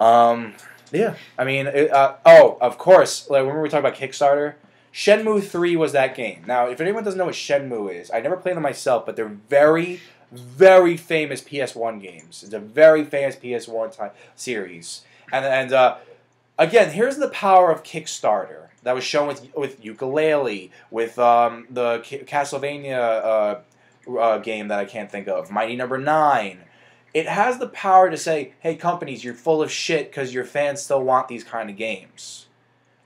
Yeah. I mean, oh, of course. Like, when we were talking about Kickstarter, Shenmue 3 was that game. Now, if anyone doesn't know what Shenmue is, I never played them myself, but they're very, very famous PS1 games. It's a very famous PS1 series. And again, here's the power of Kickstarter that was shown with Ukulele, with the Castlevania game that I can't think of, Mighty Number 9. It has the power to say, hey, companies, you're full of shit because your fans still want these kind of games.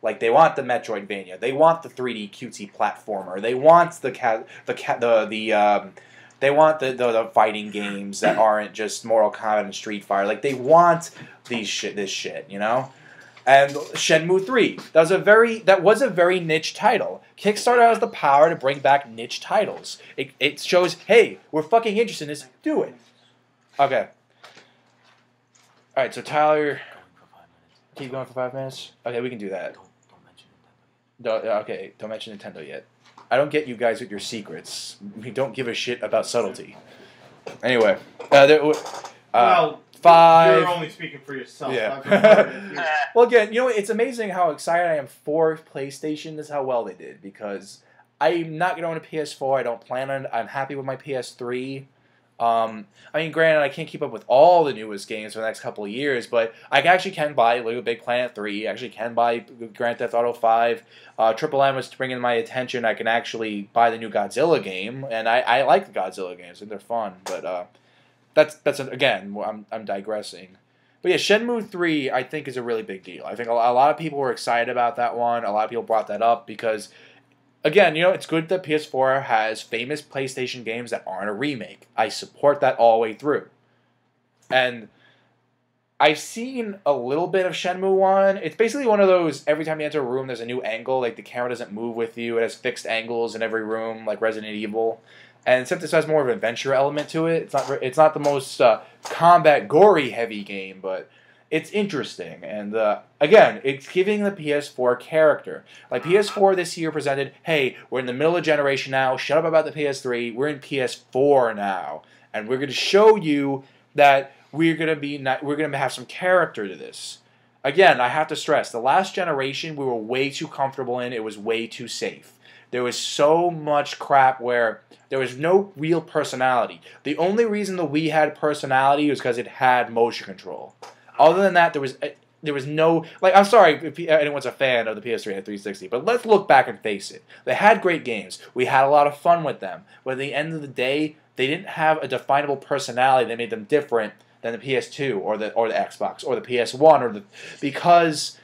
Like, they want the Metroidvania, they want the 3D cutesy platformer, they want they want the fighting games that aren't just Mortal Kombat and Street Fighter. Like, they want this shit, you know? And Shenmue 3, that was a very niche title. Kickstarter has the power to bring back niche titles. It shows, hey, we're fucking interested in this, do it. Okay. Alright, so Tyler, keep going for 5 minutes? Okay, we can do that. Don't mention Nintendo yet. I don't get you guys with your secrets. We don't give a shit about subtlety. Anyway, well, 5. You're only speaking for yourself. Yeah. Well, again, you know, it's amazing how excited I am for PlayStation. This is how well they did, because I'm not going to own a PS4. I don't plan on it. I'm happy with my PS3. I mean, granted, I can't keep up with all the newest games for the next couple of years, but I actually can buy Little Big Planet 3, I actually can buy Grand Theft Auto 5, Triple M was bringing my attention, I can actually buy the new Godzilla game, and I like the Godzilla games, and they're fun, but again, I'm digressing. But yeah, Shenmue 3, I think, is a really big deal. I think a lot of people were excited about that one, a lot of people brought that up, because again, you know, it's good that PS4 has famous PlayStation games that aren't a remake. I support that all the way through. And I've seen a little bit of Shenmue 1. It's basically one of those, every time you enter a room, there's a new angle. Like, the camera doesn't move with you. It has fixed angles in every room, like Resident Evil. And except this has more of an adventure element to it. It's not the most combat, gory heavy game, but it's interesting, and again, it's giving the PS4 character. Like, PS4 this year presented, hey, we're in the middle of generation now, shut up about the PS3, we're in PS4 now, and we're going to show you that we're going to have some character to this. Again, I have to stress, the last generation we were way too comfortable in, it was way too safe. There was so much crap where there was no real personality. The only reason the Wii had personality was because it had motion control. Other than that, there was no, like, I'm sorry if anyone's a fan of the PS3 and 360, but let's look back and face it. They had great games. We had a lot of fun with them. But at the end of the day, they didn't have a definable personality that made them different than the PS2 or the Xbox or the PS1 because,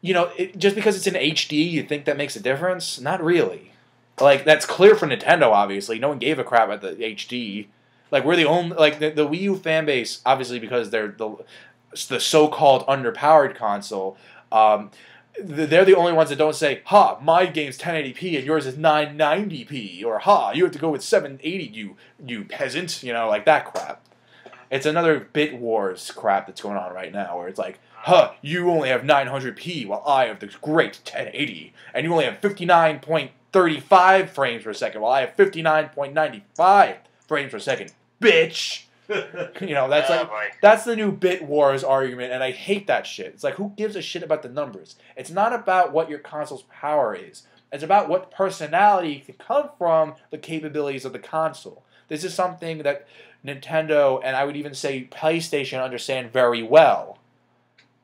you know, just because it's in HD, you think that makes a difference? Not really. Like, that's clear for Nintendo, obviously. No one gave a crap at the HD. Like, we're the only, like, the Wii U fan base, obviously because they're the so-called underpowered console, they're the only ones that don't say, ha, my game's 1080p and yours is 990p, or ha, you have to go with 780, you peasant, you know, like that crap. It's another bit wars crap that's going on right now, where it's like, huh, you only have 900p while I have the great 1080, and you only have 59.35 frames per second while I have 59.95 frames per second, bitch! You know, that's the new bit wars argument, and I hate that shit. It's like, who gives a shit about the numbers? It's not about what your console's power is. It's about what personality can come from the capabilities of the console. This is something that Nintendo, and I would even say PlayStation, understand very well.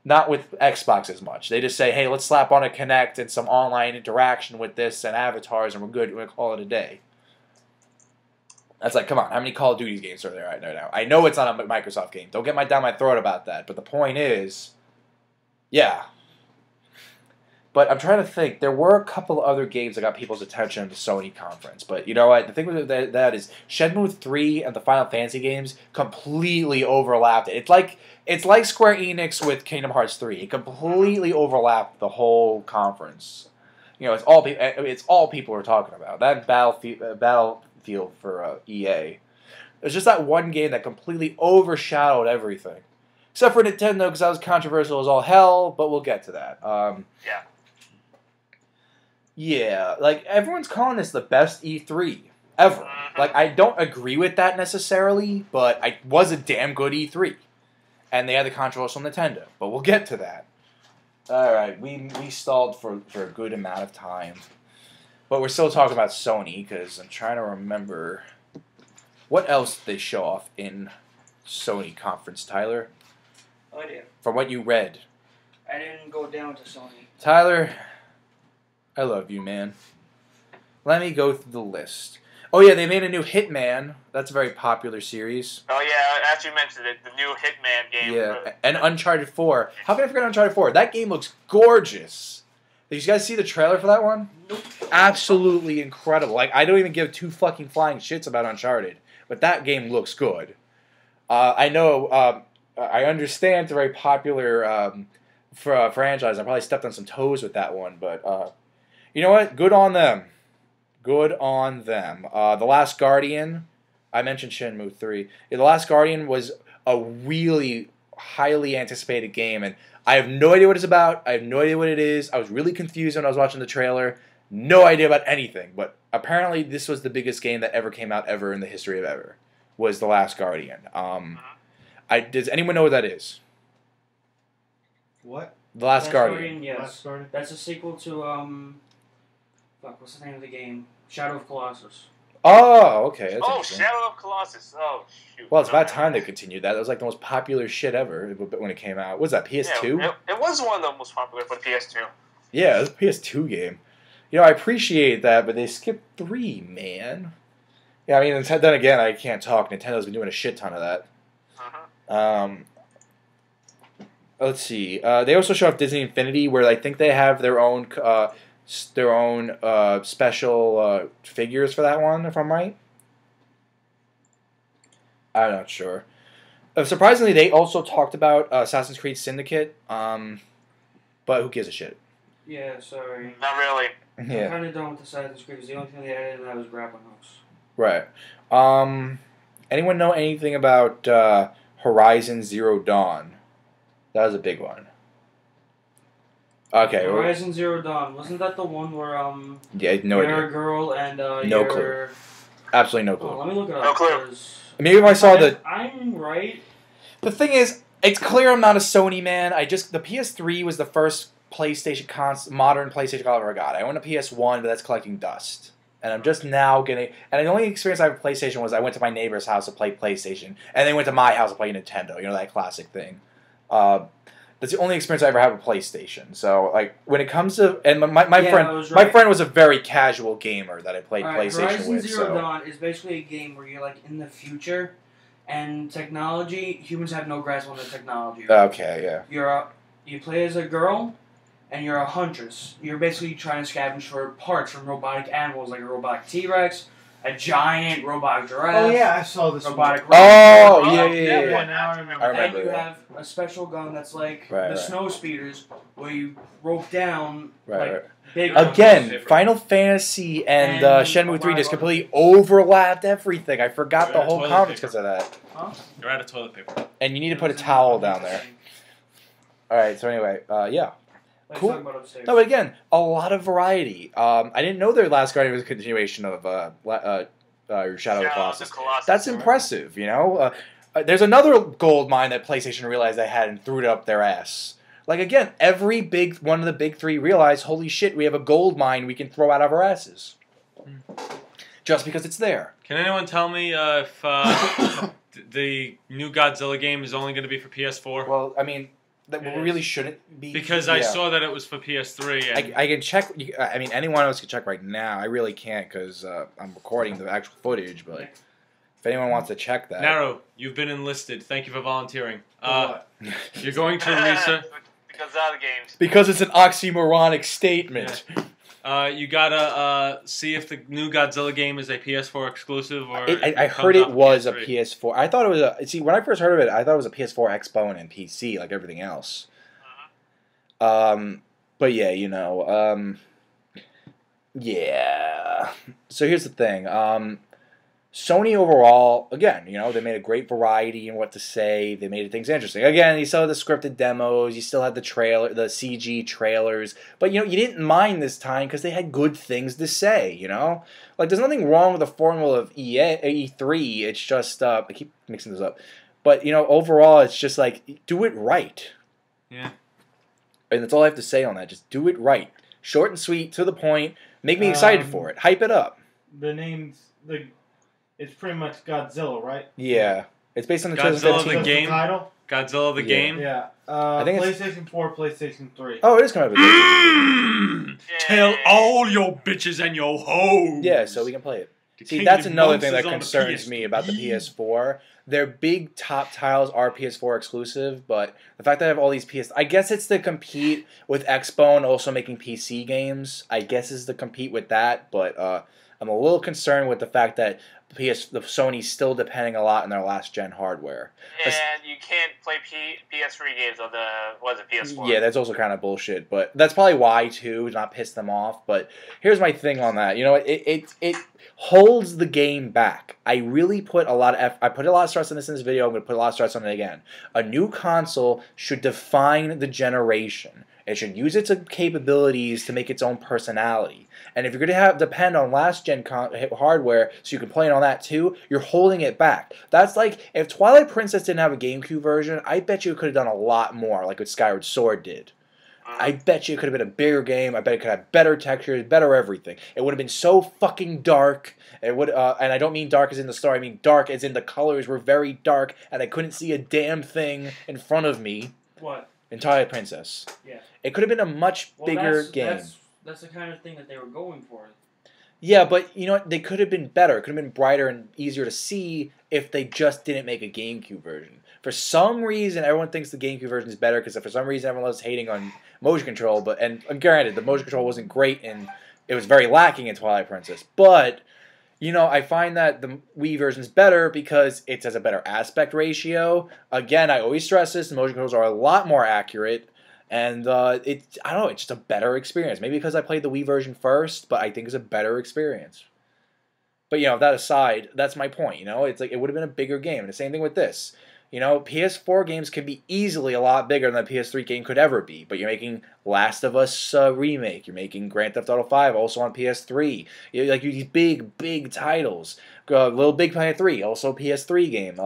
Not with Xbox as much. They just say, hey, let's slap on a Kinect and some online interaction with this and avatars, and we're good. We'll call it a day. That's like, come on, how many Call of Duty games are there right now? I know it's not a Microsoft game. Don't get down my throat about that. But the point is, yeah. But I'm trying to think. There were a couple of other games that got people's attention at the Sony conference. But you know what? The thing with that is Shenmue 3 and the Final Fantasy games completely overlapped. It's like Square Enix with Kingdom Hearts 3. It completely overlapped the whole conference. You know, it's all people are talking about. That Battlefield for EA. It's just that one game that completely overshadowed everything. Except for Nintendo, because that was controversial as all hell, but we'll get to that. Yeah. Yeah, like, everyone's calling this the best E3 ever. Like, I don't agree with that necessarily, but it was a damn good E3. and they had the controversial Nintendo. But we'll get to that. All right, we stalled for a good amount of time, but we're still talking about Sony because I'm trying to remember what else did they show off in Sony conference, Tyler. Oh, I did. From what you read. I didn't go down to Sony. Tyler, I love you, man. Let me go through the list. Oh, yeah, they made a new Hitman. That's a very popular series. Oh, yeah, as you mentioned it, the new Hitman game. Yeah, and Uncharted 4. How can I forget Uncharted 4? That game looks gorgeous. Did you guys see the trailer for that one? Nope. Absolutely incredible. Like, I don't even give two fucking flying shits about Uncharted, but that game looks good. I know, I understand it's a very popular franchise. I probably stepped on some toes with that one, but you know what? Good on them. Good on them. The Last Guardian, I mentioned Shenmue 3. Yeah, The Last Guardian was a really highly anticipated game, and I have no idea what it's about. I have no idea what it is. I was really confused when I was watching the trailer. No idea about anything, but apparently this was the biggest game that ever came out ever in the history of ever, was The Last Guardian. Does anyone know what that is? What? The Last Guardian. Yes. Last Guardian? That's a sequel to, what's the name of the game? Shadow of Colossus. Oh, okay. That's interesting. Shadow of Colossus. Oh, shoot. Well, it's about time they continued that. That was like the most popular shit ever when it came out. What was that, PS2? Yeah, it was one of the most popular for the PS2. Yeah, it was a PS2 game. You know, I appreciate that, but they skipped 3, man. Yeah, I mean, then again, I can't talk. Nintendo's been doing a shit ton of that. Let's see. They also show off Disney Infinity, where I think they have their own special figures for that one, if I'm right. I'm not sure. Surprisingly, they also talked about Assassin's Creed Syndicate, but who gives a shit? Yeah, sorry. Not really. Yeah. I'm kind of done with Assassin's Creed because the only thing they added in that was grappling hooks. Right. Anyone know anything about Horizon Zero Dawn? That was a big one. Okay. Horizon Zero Dawn, wasn't that the one where Yeah, no you're idea. a girl and No you're... clue. Absolutely no clue. Oh, let me look it up. No clue. 'cause Maybe if I saw the... I'm right. The thing is, it's clear I'm not a Sony man. The PS3 was the first PlayStation modern PlayStation console I ever got. I own a PS1, but that's collecting dust. And I'm just now getting... And the only experience I have with PlayStation was I went to my neighbor's house to play PlayStation, and they went to my house to play Nintendo. You know, that classic thing. That's the only experience I ever had with PlayStation. So, like, when it comes to... And my friend was a very casual gamer that I played PlayStation Horizon with. Zero Dawn is basically a game where you're, like, in the future, and technology... Humans have no grasp on the technology. Okay, yeah. You play as a girl, and you're a huntress. You're basically trying to scavenge for parts from robotic animals, like a robotic T-Rex, a giant robotic giraffe. Oh yeah, I saw this robotic one. Oh, yeah. Now I remember. I remember And you that. have a special gun that's like Right, the right. snow speeders, where you rope down Right. big. Again, Final Fantasy and And Shenmue 3 just a lot of completely overlapped everything. I forgot the Right, whole toilet conference paper. because of that. Huh? You're out of toilet paper. And you need to put a towel down there. Alright, so anyway, yeah. Let's Cool. talk about upstairs. No, but again, a lot of variety. I didn't know their Last Guardian was a continuation of Shadow of the Colossus. That's impressive, you know? There's another gold mine that PlayStation realized they had and threw it up their ass. Like, again, every one of the big three realized, holy shit, we have a gold mine we can throw out of our asses. Just because it's there. Can anyone tell me if the new Godzilla game is only going to be for PS4? Well, I mean, that It really is. shouldn't be. Because I saw that it was for PS3. And I can check. I mean, anyone else can check right now. I really can't because I'm recording the actual footage. But if anyone wants to check that, Naro, you've been enlisted. Thank you for volunteering. What? You're going to research. Because of the games. because it's an oxymoronic statement. You gotta see if the new Godzilla game is a PS4 exclusive or. I heard it was a PS4. I thought it was a. See, when I first heard of it, I thought it was a PS4 Xbone and PC, like everything else. But yeah, you know, yeah. So here's the thing. Sony overall, again, you know, they made a great variety in what to say. They made things interesting. Again, you still had the scripted demos. You still had the CG trailers. But, you know, you didn't mind this time because they had good things to say, you know? Like, there's nothing wrong with the formula of E3. It's just, I keep mixing this up. But, overall, it's just like, do it right. Yeah. And that's all I have to say on that. Just do it right. Short and sweet, to the point. Make me excited for it. Hype it up. The name's it's pretty much Godzilla, right? Yeah. It's based on the Godzilla 2015 the game? Title? Godzilla the Yeah. game? Yeah. I think PlayStation 4, PlayStation 3. Oh, it is coming up. Tell all your bitches and your hoes. Yeah, so we can play it. The See, Kingdom that's another thing that Monsters on the concerns me about the PS4. Their big top titles are PS4 exclusive, but the fact that I have all these I guess it's to compete with Xbox and also making PC games. I guess it's to compete with that, but I'm a little concerned with the fact that Sony's still depending a lot on their last gen hardware. And you can't play PS3 games on the PS4. Yeah, that's also kind of bullshit, but that's probably why too, to not piss them off. But here's my thing on that. It holds the game back. I really put a lot of I put a lot of stress on this in this video. I'm going to put a lot of stress on it again. A new console should define the generation. It should use its capabilities to make its own personality. And if you're going to depend on last-gen hardware so you can play it on that too, you're holding it back. That's like, if Twilight Princess didn't have a GameCube version, I bet you it could have done a lot more, like what Skyward Sword did. I bet you it could have been a bigger game. I bet it could have better textures, better everything. It would have been so fucking dark. It would, and I don't mean dark as in the story. I mean dark as in the colors were very dark, and I couldn't see a damn thing in front of me. What? In Twilight Princess. Yeah. It could have been a much bigger game. That's the kind of thing that they were going for. Yeah, but you know what? They could have been better. It could have been brighter and easier to see if they just didn't make a GameCube version. For some reason, everyone thinks the GameCube version is better because for some reason everyone loves hating on motion control. And granted, the motion control wasn't great and it was very lacking in Twilight Princess. But I find that the Wii version is better because it has a better aspect ratio. Again, I always stress this: the motion controls are a lot more accurate. And I don't know, it's just a better experience. Maybe because I played the Wii version first, but I think it's a better experience. But, that aside, that's my point, It's like, it would have been a bigger game. And the same thing with this. PS4 games can be easily a lot bigger than a PS3 game could ever be. But you're making Last of Us Remake. You're making Grand Theft Auto 5 also on PS3. You these big titles. Little Big Planet 3, also a PS3 game.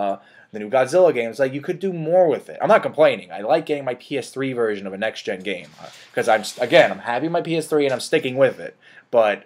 The new Godzilla games, like, you could do more with it. I'm not complaining. I like getting my PS3 version of a next-gen game. Because, I'm happy with my PS3 and I'm sticking with it. But,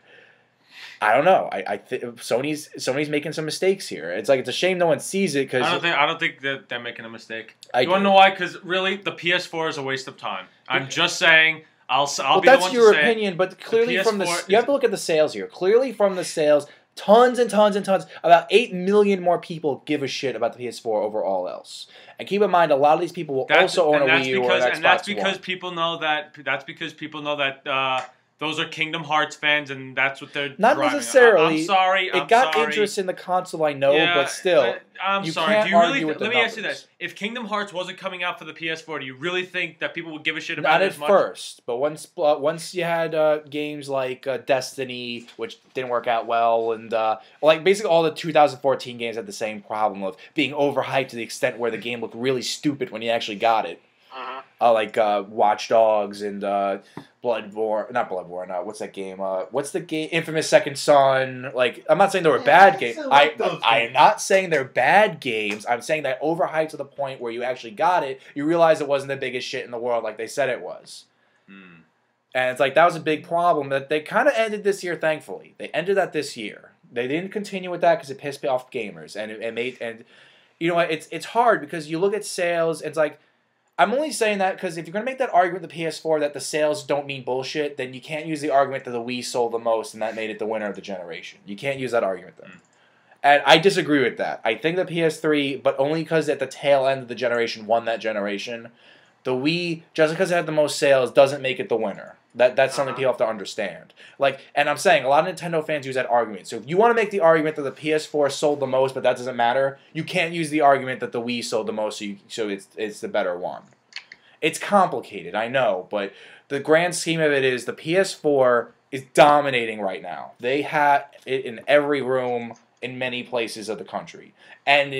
I don't know. I think Sony's making some mistakes here. It's like, it's a shame no one sees it because... I don't think that they're making a mistake. You want to know why? Because, really, the PS4 is a waste of time. I'm just saying... I'll be the one to say... That's your opinion, but clearly from the... You have to look at the sales here. Clearly from the sales... Tons and tons and tons. About 8 million more people give a shit about the PS4 over all else. And keep in mind, a lot of these people will also own a Wii U or an Xbox And that's because One. people know that. That's because people know that those are Kingdom Hearts fans, and that's what they're not driving. necessarily. I'm sorry. It got interest in the console, I know, Yeah, but still, I'm you sorry. can't Do you really? argue with the Let me ask you numbers. this: if Kingdom Hearts wasn't coming out for the PS4, do you really think that people would give a shit about not it at as much? first, but once you had games like Destiny, which didn't work out well, and like basically all the 2014 games had the same problem of being overhyped to the extent where the game looked really stupid when you actually got it. Like Watch Dogs and Bloodborne. What's that game? What's the game? Infamous Second Son. Like, I'm not saying they were bad games. I am not saying they're bad games. I'm saying that overhyped to the point where you actually got it, you realize it wasn't the biggest shit in the world like they said it was. And it's like, that was a big problem that they kind of ended this year, thankfully. They ended that this year. They didn't continue with that because it pissed off gamers. And you know what? It's hard because you look at sales, it's like, I'm only saying that because if you're going to make that argument with the PS4 that the sales don't mean bullshit, then you can't use the argument that the Wii sold the most and that made it the winner of the generation. You can't use that argument then. And I disagree with that. I think the PS3, but only because at the tail end of the generation won that generation. The Wii, just because it had the most sales, doesn't make it the winner. That's something people have to understand. And I'm saying, a lot of Nintendo fans use that argument. So if you want to make the argument that the PS4 sold the most, but that doesn't matter, you can't use the argument that the Wii sold the most, so it's the better one. It's complicated, I know, but the grand scheme of it is the PS4 is dominating right now. They have it in every room in many places of the country and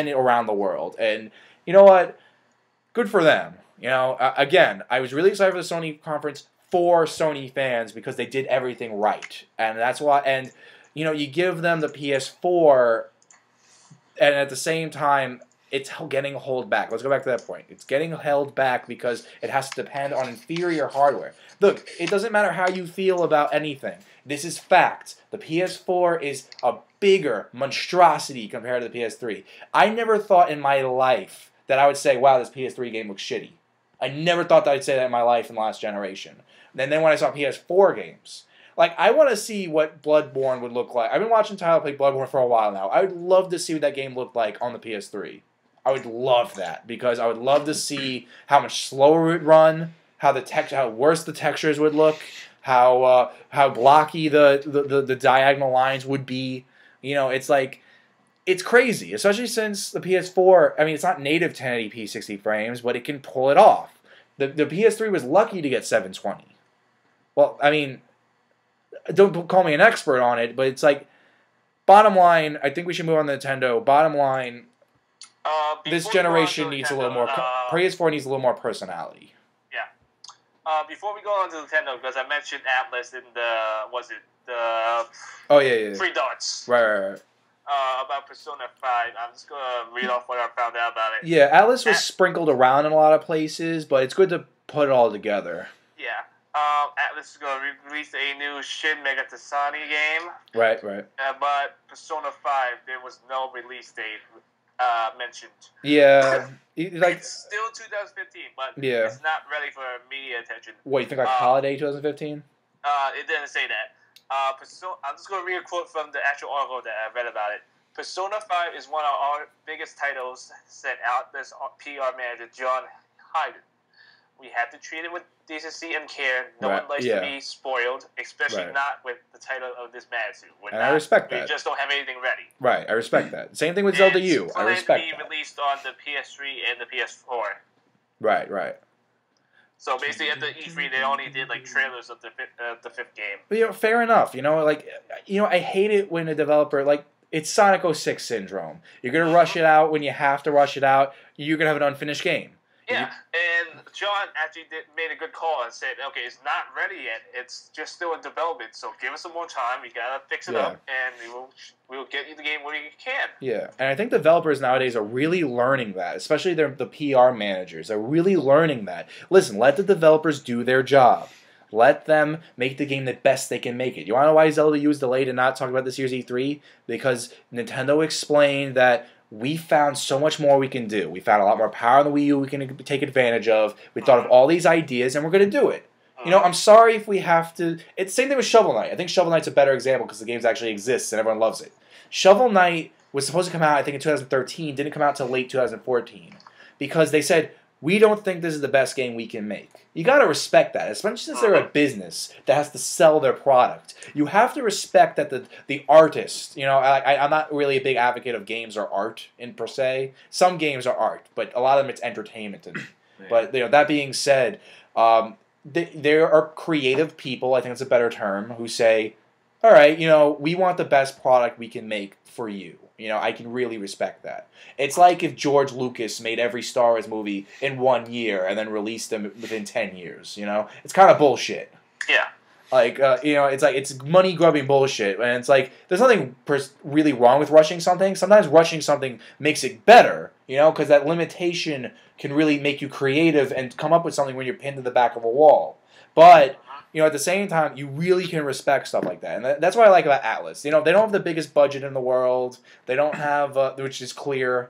around the world. And you know what? Good for them. Again, I was really excited for the Sony conference for Sony fans because they did everything right. And that's why, and you give them the PS4 and at the same time, it's getting held back. Let's go back to that point. It's getting held back because it has to depend on inferior hardware. Look, it doesn't matter how you feel about anything. This is fact. The PS4 is a bigger monstrosity compared to the PS3. I never thought in my life that I would say, wow, this PS3 game looks shitty. I never thought that I'd say that in my life in the last generation. And then when I saw PS4 games, like, I want to see what Bloodborne would look like. I've been watching Tyler play Bloodborne for a while now. I would love to see what that game looked like on the PS3. I would love that, because I would love to see how much slower it would run, how worse the textures would look, how blocky the diagonal lines would be. You know, it's like, it's crazy, especially since the PS4, I mean, it's not native 1080p 60 frames, but it can pull it off. The PS3 was lucky to get 720. Well, I mean, don't call me an expert on it, but it's like, bottom line, I think we should move on to Nintendo. Bottom line, this generation needs a little more, PS4 needs a little more personality. Yeah. Before we go on to Nintendo, because I mentioned Atlas in the Oh, yeah. Free Darts. Right. About Persona 5. I'm just going to read off what I found out about it. Yeah, Atlas was sprinkled around in a lot of places, but it's good to put it all together. Yeah. Atlas is going to release a new Shin Megami Tensei game. Right. But Persona 5, there was no release date mentioned. Yeah. It's still 2015, but it's not ready for media attention. What, you think like holiday 2015? It didn't say that. I'm just going to read a quote from the actual article that I read about it. Persona 5 is one of our biggest titles, said Atlas PR manager John Hyden. We have to treat it with decency and care. No one likes to be spoiled, especially not with the title of this magnitude. I respect that. We just don't have anything ready. Right, I respect that. Same thing with Zelda U. I respect that. It's released on the PS3 and the PS4. Right. So basically, at the E3, they only did like trailers of the fifth game. But, fair enough. I hate it when a developer, like, it's Sonic 06 syndrome. You're gonna rush it out when you have to rush it out. You're gonna have an unfinished game. Yeah, and John actually made a good call and said, okay, it's not ready yet. It's just still in development, so give us some more time. We gotta fix it up, and we'll get you the game when we can. Yeah, and I think developers nowadays are really learning that, especially the PR managers are really learning that. Listen, let the developers do their job. Let them make the game the best they can make it. You want to know why Zelda U is delayed and not talk about this year's E3? Because Nintendo explained that we found so much more we can do. We found a lot more power on the Wii U we can take advantage of. We thought of all these ideas, and we're going to do it. I'm sorry if we have to... It's the same thing with Shovel Knight. I think Shovel Knight's a better example because the game actually exists and everyone loves it. Shovel Knight was supposed to come out, I think, in 2013. Didn't come out until late 2014. Because they said, we don't think this is the best game we can make. You got to respect that, especially since they're a business that has to sell their product. You have to respect that the artist, I'm not really a big advocate of games or art in per se. Some games are art, but a lot of them it's entertainment. But that being said, there are creative people, I think it's a better term, who say, all right, we want the best product we can make for you. I can really respect that. It's like if George Lucas made every Star Wars movie in 1 year and then released them within 10 years, It's kind of bullshit. Yeah. It's money-grubbing bullshit. And it's like, there's nothing really wrong with rushing something. Sometimes rushing something makes it better, because that limitation can really make you creative and come up with something when you're pinned to the back of a wall. But... at the same time, you really can respect stuff like that. And that's what I like about Atlas. They don't have the biggest budget in the world. They don't have, which is clear.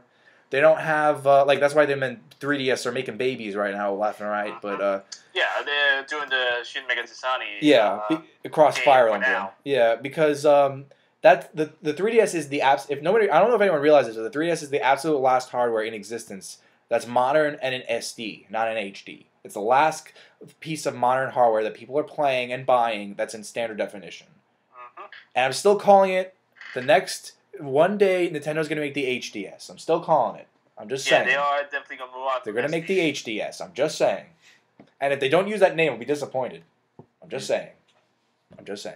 They don't have, that's why them in 3DS are making babies right now, left and right. But, yeah, they're doing the Shin Megami Tensei. Across Fire Emblem. Yeah, because, the 3DS is the I don't know if anyone realizes it, the 3DS is the absolute last hardware in existence that's modern and in SD, not in HD. It's the last piece of modern hardware that people are playing and buying that's in standard definition. And I'm still calling it one day Nintendo's going to make the HDS. I'm still calling it. I'm just saying. Yeah, they are definitely going to move on. They're going to make the HDS. I'm just saying. And if they don't use that name, I'll be disappointed. I'm just saying. So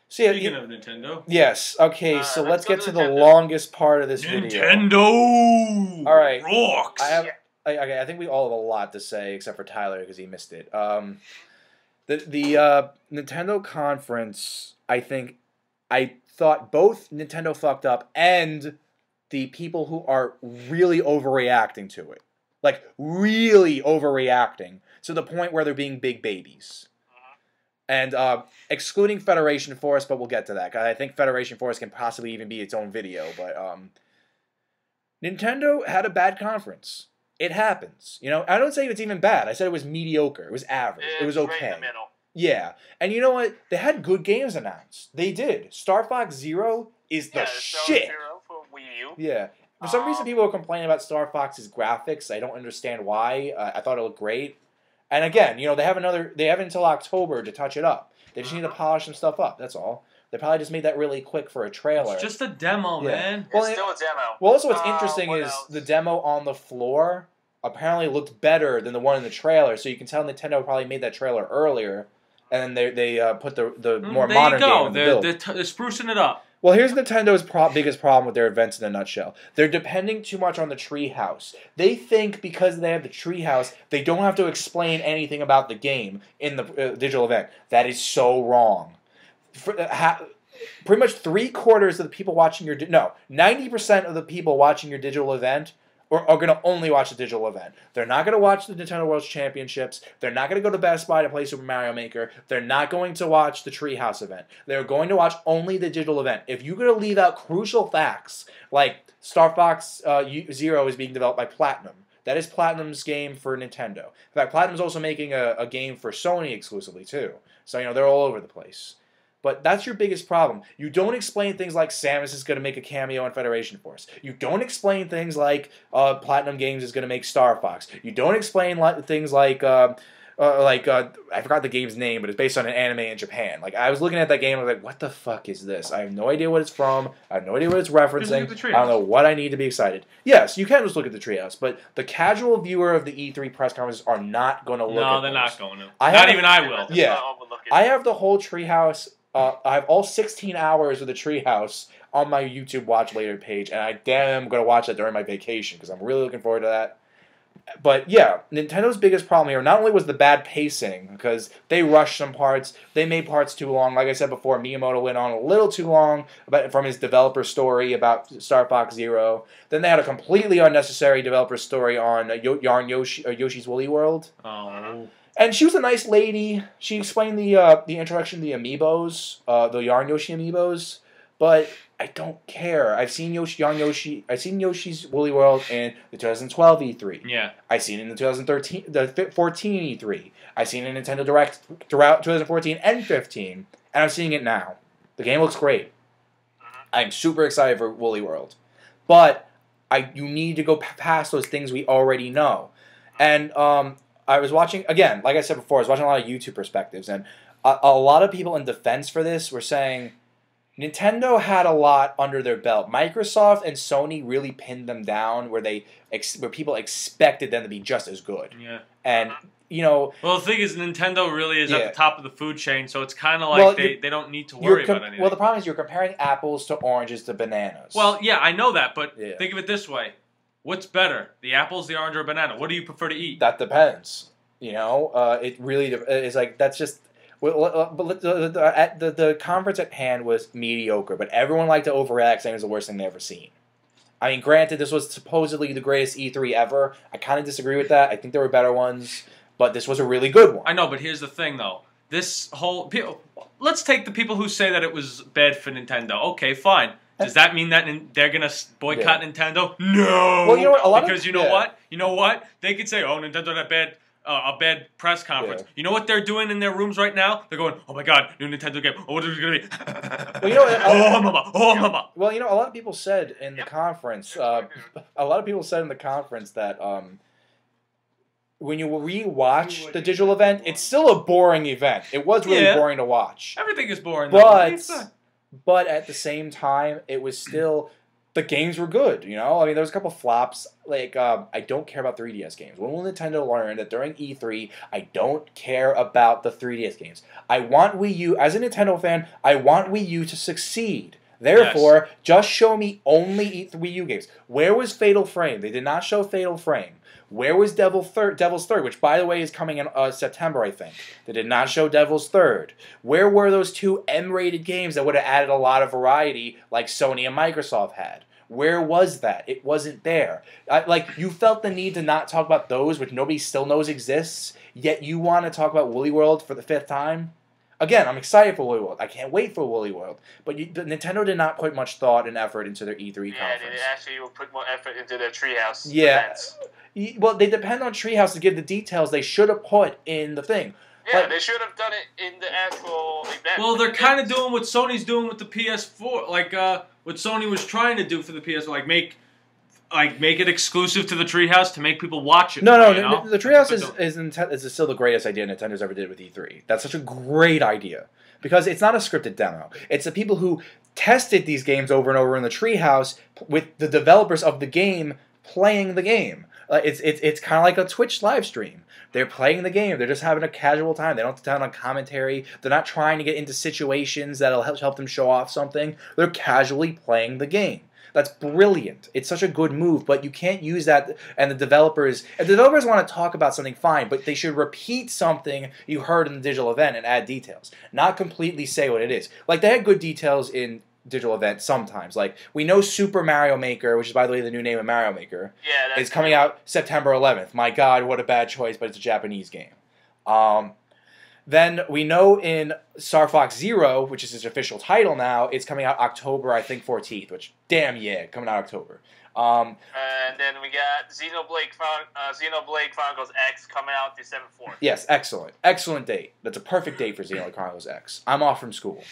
Speaking of Nintendo. Yes. Okay, so let's get to the longest part of this video. Nintendo! All right. Rocks! I think we all have a lot to say, except for Tyler, because he missed it. The Nintendo conference, I thought both Nintendo fucked up and the people who are really overreacting to it. Like, really overreacting to the point where they're being big babies. And excluding Federation Force, but we'll get to that. I think Federation Force can possibly even be its own video. But Nintendo had a bad conference. It happens. You know, I don't say it's even bad. I said it was mediocre. It was average. It was okay. Right in the middle. Yeah. And you know what? They had good games announced. They did. Star Fox Zero is the shit. Zero for Wii U. Yeah. For some reason, people are complaining about Star Fox's graphics. I don't understand why. I thought it looked great. And again, you know, they have until October to touch it up. They just need to polish some stuff up. That's all. They probably just made that really quick for a trailer. It's just a demo, man. Well, it's still a demo. Well, also what's interesting is the demo on the floor apparently looked better than the one in the trailer. So you can tell Nintendo probably made that trailer earlier, and then they put the more modern game in the build. They're sprucing it up. Well, here's Nintendo's biggest problem with their events in a nutshell. They're depending too much on the treehouse. They think because they have the treehouse, they don't have to explain anything about the game in the digital event. That is so wrong. Pretty much 3/4 of the people watching 90% of the people watching your digital event are going to only watch the digital event. They're not going to watch the Nintendo World Championships. They're not going to go to Best Buy to play Super Mario Maker. They're not going to watch the Treehouse event. They're going to watch only the digital event. If you're going to leave out crucial facts, like Star Fox Zero is being developed by Platinum. That is Platinum's game for Nintendo. In fact, Platinum's also making a game for Sony exclusively, too. So, you know, they're all over the place. But that's your biggest problem. You don't explain things like Samus is going to make a cameo on Federation Force. You don't explain things like Platinum Games is going to make Star Fox. You don't explain things like I forgot the game's name, but it's based on an anime in Japan. Like, I was looking at that game, I was like, what the fuck is this? I have no idea what it's from. I have no idea what it's referencing. I don't know what I need to be excited. Yes, you can just look at the Treehouse, but the casual viewer of the E3 press conferences are not going to look at No, they're those. not going to. Not even I will. Yeah. I have the whole Treehouse. I have all 16 hours of the Treehouse on my YouTube Watch Later page, and I damn am going to watch that during my vacation because I'm really looking forward to that. But yeah, Nintendo's biggest problem here not only was the bad pacing, because they rushed some parts, they made parts too long. Like I said before, Miyamoto went on a little too long from his developer story about Star Fox Zero. Then they had a completely unnecessary developer story on Yoshi's Woolly World. Oh. And she was a nice lady. She explained the introduction to the amiibos, the Yarn Yoshi amiibos, but I don't care. I've seen Yoshi's Woolly World in the 2012 E3. Yeah. I've seen it in the 2014 E3. I've seen it in Nintendo Direct throughout 2014 and 15, and I'm seeing it now. The game looks great. I'm super excited for Woolly World, but you need to go past those things we already know, and I was watching, again, like I said before, I was watching a lot of YouTube perspectives, and a lot of people in defense for this were saying Nintendo had a lot under their belt. Microsoft and Sony really pinned them down where people expected them to be just as good. Yeah. And, you know... Well, the thing is, Nintendo really is at the top of the food chain, so it's kind of like they don't need to worry about anything. Well, the problem is you're comparing apples to oranges to bananas. Well, yeah, I know that, but think of it this way. What's better, the apples, the orange, or banana? What do you prefer to eat? That depends. You know, it really is like that's just. But the conference at hand was mediocre, but everyone liked to overreact, saying it was the worst thing they ever seen. I mean, granted, this was supposedly the greatest E3 ever. I kind of disagree with that. I think there were better ones, but this was a really good one. I know, but here's the thing, though. Let's take the people who say that it was bad for Nintendo. Okay, fine. Does that mean that they're going to boycott Nintendo? No! Well, you know what? Because you know what? You know what? They could say, oh, Nintendo had a bad press conference. Yeah. You know what they're doing in their rooms right now? They're going, oh my god, new Nintendo game. Oh, what is it going to be? Well, you know what? mama. Well, you know, a lot of people said in the conference, that when you rewatch the digital event, it's still a boring event. It was really boring to watch. Everything is boring, But at the same time, it was still... The games were good, you know? I mean, there was a couple flops. Like, I don't care about 3DS games. When will Nintendo learn that during E3, I don't care about the 3DS games? I want Wii U, as a Nintendo fan, I want Wii U to succeed. Therefore, just show me only Wii U games. Where was Fatal Frame? They did not show Fatal Frame. Where was Devil's Third, which, by the way, is coming in September, I think. They did not show Devil's Third. Where were those two M-rated games that would have added a lot of variety like Sony and Microsoft had? Where was that? It wasn't there. Like, you felt the need to not talk about those, which nobody still knows exists, yet you want to talk about Woolly World for the 5th time? Again, I'm excited for Woolly World. I can't wait for Woolly World. But Nintendo did not put much thought and effort into their E3 conference. Yeah, they actually will put more effort into their Treehouse events. Well, they depend on Treehouse to give the details they should have put in the thing. Yeah, they should have done it in the actual event. Well, they're kind of doing what Sony's doing with the PS4, like what Sony was trying to do for the PS4, like make it exclusive to the Treehouse to make people watch it. No, the Treehouse is still the greatest idea Nintendo's ever did with E3. That's such a great idea because it's not a scripted demo. It's the people who tested these games over and over in the Treehouse with the developers of the game playing the game. It's kind of like a Twitch live stream. They're playing the game. They're just having a casual time. They don't have to turn on commentary. They're not trying to get into situations that'll help them show off something. They're casually playing the game. That's brilliant. It's such a good move, but you can't use that. And the developers want to talk about something, fine, but they should repeat something you heard in the digital event and add details, not completely say what it is. Like, they had good details in digital event sometimes. Like, we know Super Mario Maker, which is, by the way, the new name of Mario Maker, is coming out September 11th. My God, what a bad choice, but it's a Japanese game. Then we know in Star Fox Zero, which is its official title now, it's coming out October, I think, 14th, which, damn yeah, coming out October. And then we got Xenoblade Chronicles X coming out December 4th. Yes, excellent. Excellent date. That's a perfect date for Xenoblade Chronicles X. I'm off from school.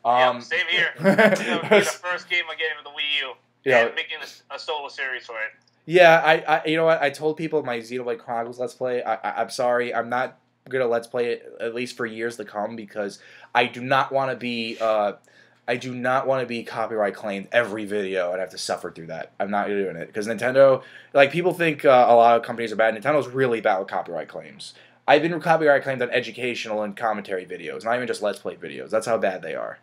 Same here. It's going to be the first game I get for the Wii U. Yeah. And making a solo series for it. Yeah, I you know what? I told people my Xenoblade Chronicles Let's Play. I'm sorry, I'm not going to Let's Play it at least for years to come because I do not want to be copyright claimed every video and have to suffer through that. I'm not doing it because Nintendo, like, people think a lot of companies are bad. Nintendo's really bad with copyright claims. I've been copyright claimed on educational and commentary videos, not even just Let's Play videos. That's how bad they are.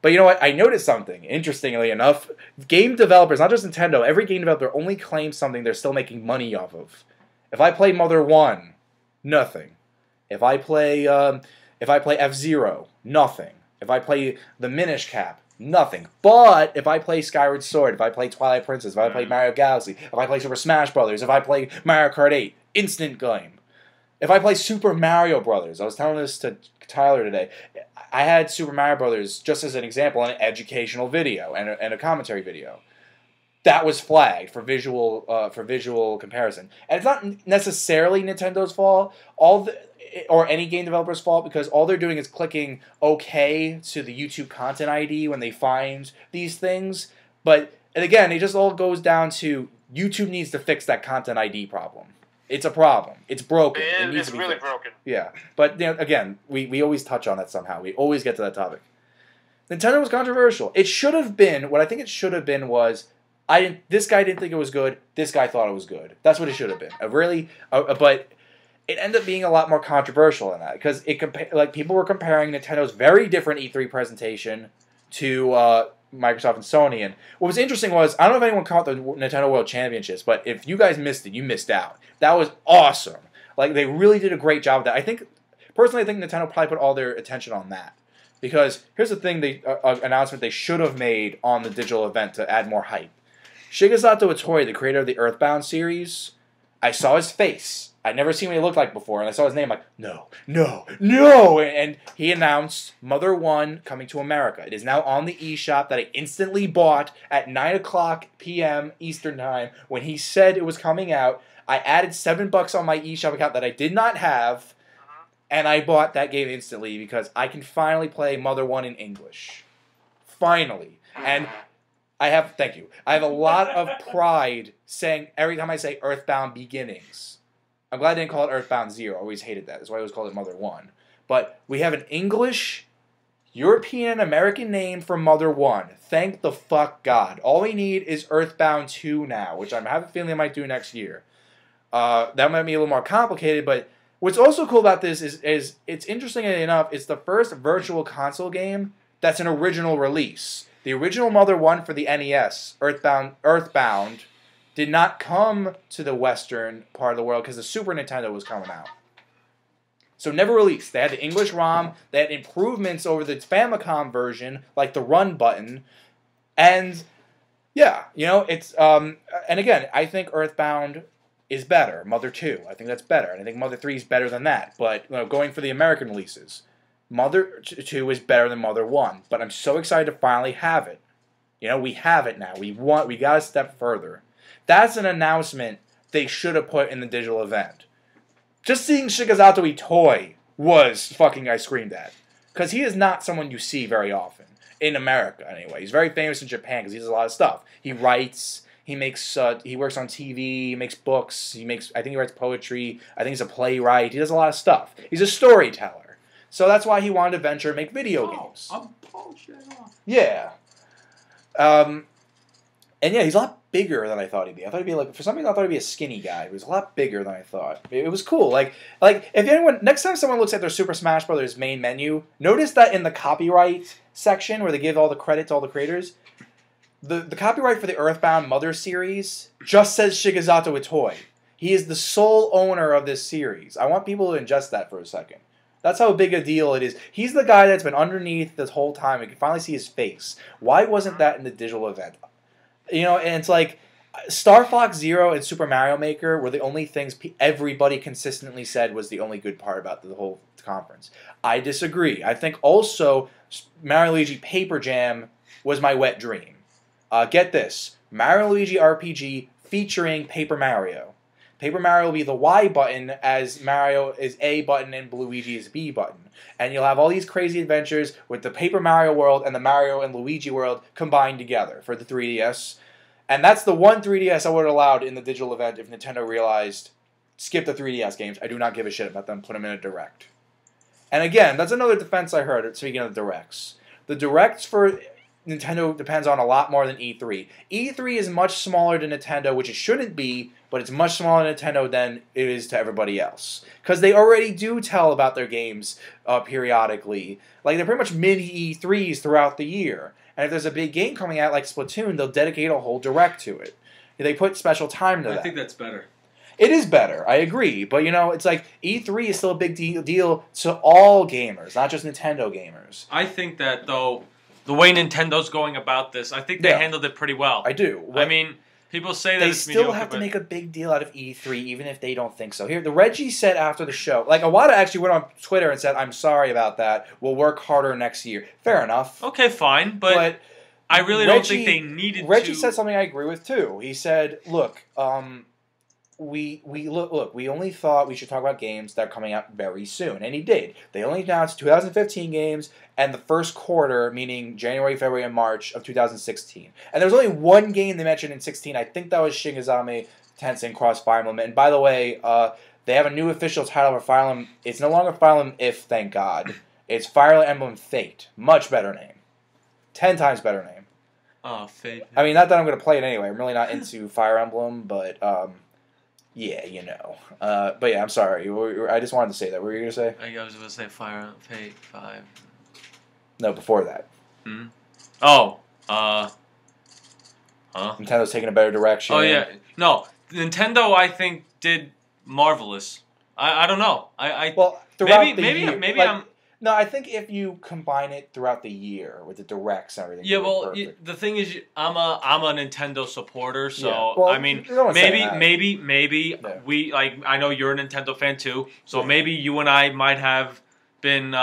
But you know what? I noticed something, interestingly enough. Game developers, not just Nintendo, every game developer only claims something they're still making money off of. If I play Mother 1, nothing. If I play F-Zero, nothing. If I play the Minish Cap, nothing. But if I play Skyward Sword, if I play Twilight Princess, if I play Mario Galaxy, if I play Super Smash Brothers, if I play Mario Kart 8, instant game. If I play Super Mario Brothers, I was telling this to Tyler today, I had Super Mario Brothers just as an example in an educational video and a commentary video. That was flagged for visual comparison. And it's not necessarily Nintendo's fault, or any game developer's fault, because all they're doing is clicking OK to the YouTube content ID when they find these things. But, and again, it just all goes down to YouTube needs to fix that content ID problem. It's a problem. It's broken. It needs to be really fixed. broken. Yeah. But, you know, again, we always touch on that somehow. We always get to that topic. Nintendo was controversial. It should have been, what I think it should have been was, this guy didn't think it was good, this guy thought it was good. That's what it should have been. But it ended up being a lot more controversial than that, because people were comparing Nintendo's very different E3 presentation to Microsoft and Sony. And what was interesting was, I don't know if anyone caught the Nintendo World Championships, but if you guys missed it, you missed out. That was awesome. Like, they really did a great job of that. Personally, I think Nintendo probably put all their attention on that. Because here's the thing, announcement they should have made on the digital event to add more hype. Shigesato Itoi, the creator of the Earthbound series, I saw his face. I'd never seen what he looked like before, and I saw his name, like, no. And he announced Mother 1 coming to America. It is now on the eShop that I instantly bought at 9 o'clock p.m. Eastern Time. When he said it was coming out, I added $7 on my eShop account that I did not have, and I bought that game instantly because I can finally play Mother 1 in English. Finally. And thank you. I have a lot of pride saying, every time I say Earthbound Beginnings. I'm glad I didn't call it Earthbound Zero. I always hated that. That's why I always called it Mother 1. But we have an English, European, American name for Mother 1. Thank the fuck God. All we need is Earthbound 2 now, which I have a feeling I might do next year. That might be a little more complicated, but what's also cool about this is it's interesting enough, it's the first virtual console game that's an original release. The original Mother 1 for the NES, Earthbound, did not come to the Western part of the world because the Super Nintendo was coming out. So never released. They had the English ROM, they had improvements over the Famicom version, like the run button, and Yeah, it's and again, I think Earthbound is better. Mother 2, I think that's better, and I think Mother 3 is better than that. But going for the American releases, Mother 2 is better than Mother 1. But I'm so excited to finally have it. We have it now. We got to step further. That's an announcement they should have put in the digital event. Just seeing Shigesato Itoi was fucking I screamed at. Because he is not someone you see very often. In America, anyway. He's very famous in Japan because he does a lot of stuff. He writes, he makes, he works on TV, he makes books, I think he writes poetry, I think he's a playwright, he does a lot of stuff. He's a storyteller. So that's why he wanted to venture and make video games. I'm bullshit off. Yeah. And yeah, he's a lot bigger than I thought he'd be. I thought he'd be for some reason I thought he'd be a skinny guy. He was a lot bigger than I thought. It was cool. Like if next time someone looks at their Super Smash Bros. Main menu, notice that in the copyright section where they give all the credit to all the creators, the copyright for the Earthbound Mother series just says Shigesato Itoi. He is the sole owner of this series. I want people to ingest that for a second. That's how big a deal it is. He's the guy that's been underneath this whole time. We can finally see his face. Why wasn't that in the digital event? And it's like Star Fox Zero and Super Mario Maker were the only things everybody consistently said was the only good part about the whole conference. I disagree. I think also Mario Luigi Paper Jam was my wet dream. Get this. Mario Luigi RPG featuring Paper Mario. Paper Mario will be the Y button as Mario is A button and Luigi is B button. And you'll have all these crazy adventures with the Paper Mario world and the Mario and Luigi world combined together for the 3DS. And that's the one 3DS I would have allowed in the digital event if Nintendo realized, skip the 3DS games. I do not give a shit about them. Put them in a Direct. And again, that's another defense I heard, speaking of the Directs. The Directs for Nintendo depends on a lot more than E3. E3 is much smaller to Nintendo, which it shouldn't be, but it's much smaller to Nintendo than it is to everybody else. Because they already do tell about their games periodically. Like, they're pretty much mini E3s throughout the year. And if there's a big game coming out like Splatoon, they'll dedicate a whole Direct to it. They put special time to that. I think that's better. It is better, I agree. But, it's like E3 is still a big deal to all gamers, not just Nintendo gamers. I think that, though, the way Nintendo's going about this, I think they handled it pretty well. I do. I mean, people say that they it's still mediocre, have to make a big deal out of E3, even if they don't think so. Here, the Reggie said after the show, like Iwata actually went on Twitter and said, "I'm sorry about that. We'll work harder next year." Fair enough. Okay, fine, but I really don't think they needed to. Reggie said something I agree with too. He said, "Look, we only thought we should talk about games that are coming out very soon," and he did. They only announced 2015 games and the first quarter, meaning January, February, and March of 2016. And there was only one game they mentioned in 16. I think that was Shingizami Tensei Cross Fire Emblem. And by the way, they have a new official title for Fire Emblem. It's no longer Fire Emblem If, thank God. It's Fire Emblem Fate. Much better name. 10 times better name. Oh, Fate. I mean, not that I'm going to play it anyway. I'm really not into Fire Emblem, but yeah, but yeah, I'm sorry. I just wanted to say that. What were you going to say? I was going to say Fate 5. No, before that. Hmm? Oh, Nintendo's taking a better direction. Oh, yeah. No, Nintendo, I think, did marvelous. I don't know. Well, throughout maybe, the year. Maybe like, I'm... No, I think if you combine it throughout the year with the directs and everything. Yeah, well, the thing is, I'm a Nintendo supporter, so yeah. Well, I mean, maybe yeah. we like. I know you're a Nintendo fan too, so maybe you and I might have been.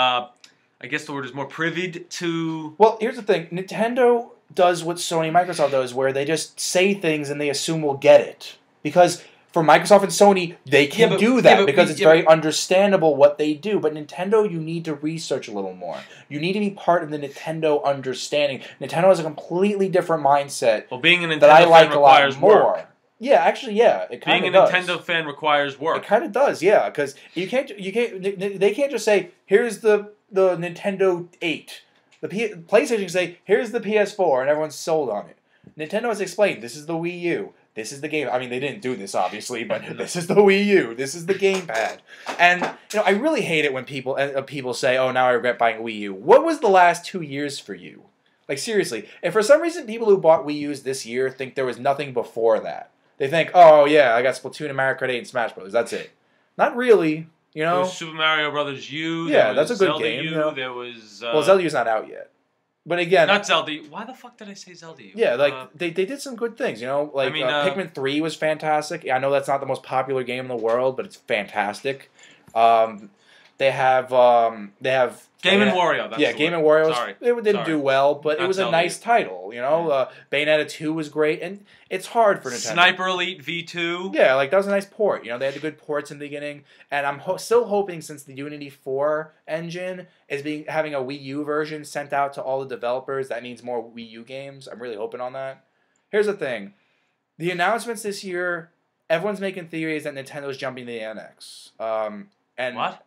I guess the word is more privy to. Well, here's the thing: Nintendo does what Sony and Microsoft does, where they just say things and they assume we'll get it. Because for Microsoft and Sony, they can do that because it's very understandable what they do. But Nintendo, you need to research a little more. You need to be part of the Nintendo understanding. Nintendo has a completely different mindset. Well, being a Nintendo that I like fan a lot requires more. work. Yeah, actually, yeah, it kind of does. Being a Nintendo fan requires work. It kind of does, yeah, because they can't just say, here's the Nintendo 8. The PlayStation can say, here's the PS4, and everyone's sold on it. Nintendo has explained, this is the Wii U. This is the game. I mean, they didn't do this, obviously, but this is the Wii U. This is the gamepad. And, I really hate it when people say, oh, now I regret buying a Wii U. What was the last 2 years for you? Like, seriously. And for some reason, people who bought Wii U's this year think there was nothing before that. They think, oh, yeah, I got Splatoon and Mario Kart 8 and Smash Bros. That's it. Not really, There was Super Mario Brothers U. Yeah, there was that's a good Zelda game. U. There was... well, Zelda U's not out yet. But again, not Zelda. Why the fuck did I say Zelda? Yeah, like they did some good things, you know. Like Pikmin 3 was fantastic. I know that's not the most popular game in the world, but it's fantastic. They have Game and Wario. That's Game and Wario. It didn't Sorry. do well, but Not it was a nice title. You know, Bayonetta 2 was great, and it's hard for Nintendo. Sniper Elite V2. Yeah, like that was a nice port. You know, they had the good ports in the beginning, and I'm still hoping, since the Unity 4 engine is having a Wii U version sent out to all the developers, that means more Wii U games. I'm really hoping on that. Here's the thing: the announcements this year, everyone's making theories that Nintendo's jumping the NX. And what?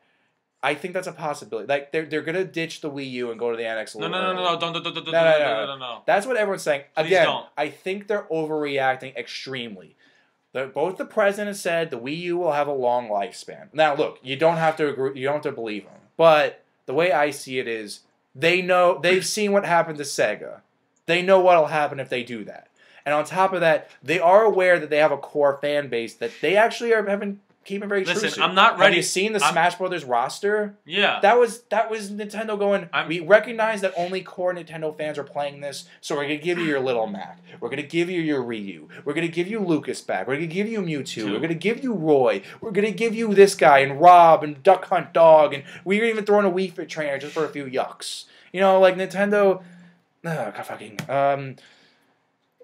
I think that's a possibility. Like they're gonna ditch the Wii U and go to the NX. No, don't. That's what everyone's saying. Please Again, don't. I think they're overreacting extremely. Both the president said the Wii U will have a long lifespan. Now, look, you don't have to agree. You don't have to believe them. But the way I see it is, they've seen what happened to Sega. They know what'll happen if they do that. And on top of that, they are aware that they have a core fan base that they actually having keeping very true. Listen, I'm not ready. Have you seen the Smash Brothers roster? Yeah. That was Nintendo going, we recognize that only core Nintendo fans are playing this, so we're going to give you your Little Mac. We're going to give you your Ryu. We're going to give you Lucas back. We're going to give you Mewtwo. We're going to give you Roy. We're going to give you this guy and Rob and Duck Hunt Dog, and we're even throwing a Wii Fit trainer just for a few yucks. You know, like Nintendo...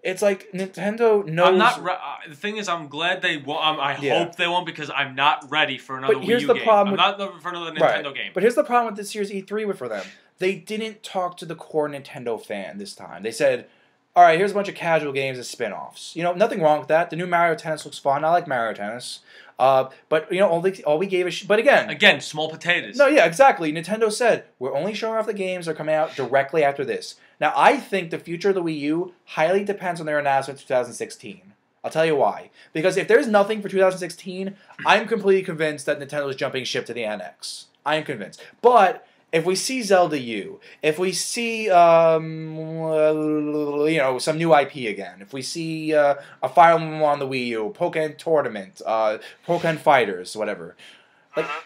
it's like Nintendo knows... I'm not... the thing is, I'm glad they won't... I hope they won't, because I'm not ready for another Wii U game. I'm not ready for another Nintendo game. But here's the problem with this year's E3 for them. They didn't talk to the core Nintendo fan this time. They said, all right, here's a bunch of casual games as spin-offs. You know, nothing wrong with that. The new Mario Tennis looks fun. I like Mario Tennis. But, you know, all we gave is... But again... Again, small potatoes. No, yeah, exactly. Nintendo said, we're only showing off the games that are coming out directly after this. Now, I think the future of the Wii U highly depends on their announcement in 2016. I'll tell you why. Because if there's nothing for 2016, I'm completely convinced that Nintendo's jumping ship to the NX. I am convinced. But if we see Zelda U, if we see, you know, some new IP again, if we see a Fire Emblem on the Wii U, Pokémon Tournament, Pokémon Fighters, whatever...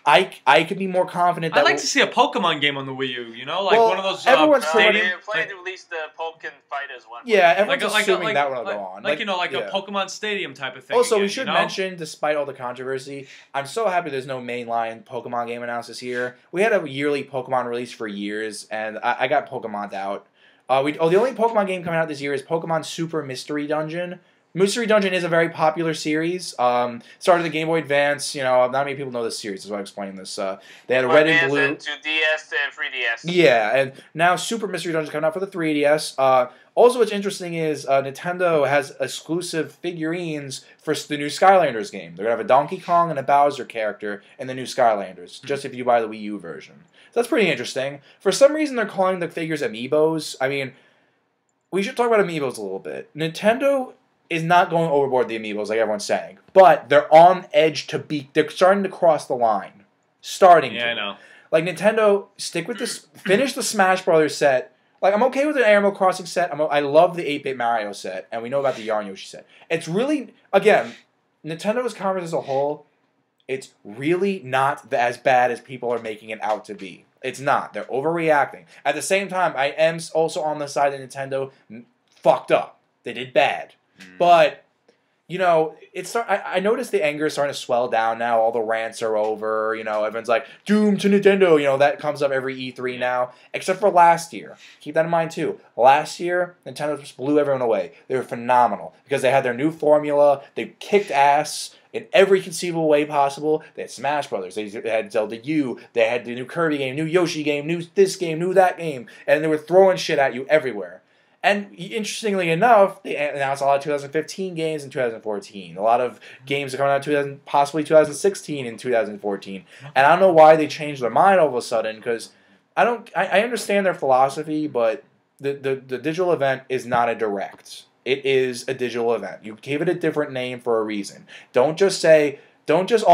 Like, I could be more confident that... I'd like to see a Pokemon game on the Wii U, you know? Like one of those... everyone's they're planning to release the Pokémon Fighters one. Yeah, everyone's assuming that one will go on. Like, you know, like a Pokemon Stadium type of thing. Also, again, we should mention, despite all the controversy, I'm so happy there's no mainline Pokemon game announced this year. We had a yearly Pokemon release for years, and I got Pokemon'd out. The only Pokemon game coming out this year is Pokemon Super Mystery Dungeon. Mystery Dungeon is a very popular series. Started the Game Boy Advance. You know, not many people know this series. That's why I'm explaining this. They had a red and blue. To DS and 3DS. Yeah, and now Super Mystery Dungeon is coming out for the 3DS. Also, what's interesting is Nintendo has exclusive figurines for the new Skylanders game. They're going to have a Donkey Kong and a Bowser character in the new Skylanders, just if you buy the Wii U version. So that's pretty interesting. For some reason, they're calling the figures amiibos. I mean, we should talk about amiibos a little bit. Nintendo is not going overboard the amiibos like everyone's saying, but they're on edge to beat. They're starting to cross the line. Yeah, I know. Like, Nintendo, stick with this. Finish the Smash Brothers set. Like, I'm okay with an Animal Crossing set. I love the 8-bit Mario set, and we know about the Yarn Yoshi set. It's really, again, Nintendo's conference as a whole, it's really not as bad as people are making it out to be. It's not. They're overreacting. At the same time, I am also on the side that Nintendo fucked up. They did bad. But, you know, I noticed the anger is starting to swell down now. All the rants are over. You know, everyone's like, doom to Nintendo. You know, that comes up every E3 now. Except for last year. Keep that in mind, too. Last year, Nintendo just blew everyone away. They were phenomenal. Because they had their new formula. They kicked ass in every conceivable way possible. They had Smash Brothers. They had Zelda U. They had the new Kirby game, new Yoshi game, new this game, new that game. And they were throwing shit at you everywhere. And interestingly enough, they announced a lot of 2015 games in 2014. A lot of games are coming out possibly 2016 and 2014. And I don't know why they changed their mind all of a sudden, because I understand their philosophy, but the digital event is not a direct. It is a digital event. You gave it a different name for a reason. Don't just all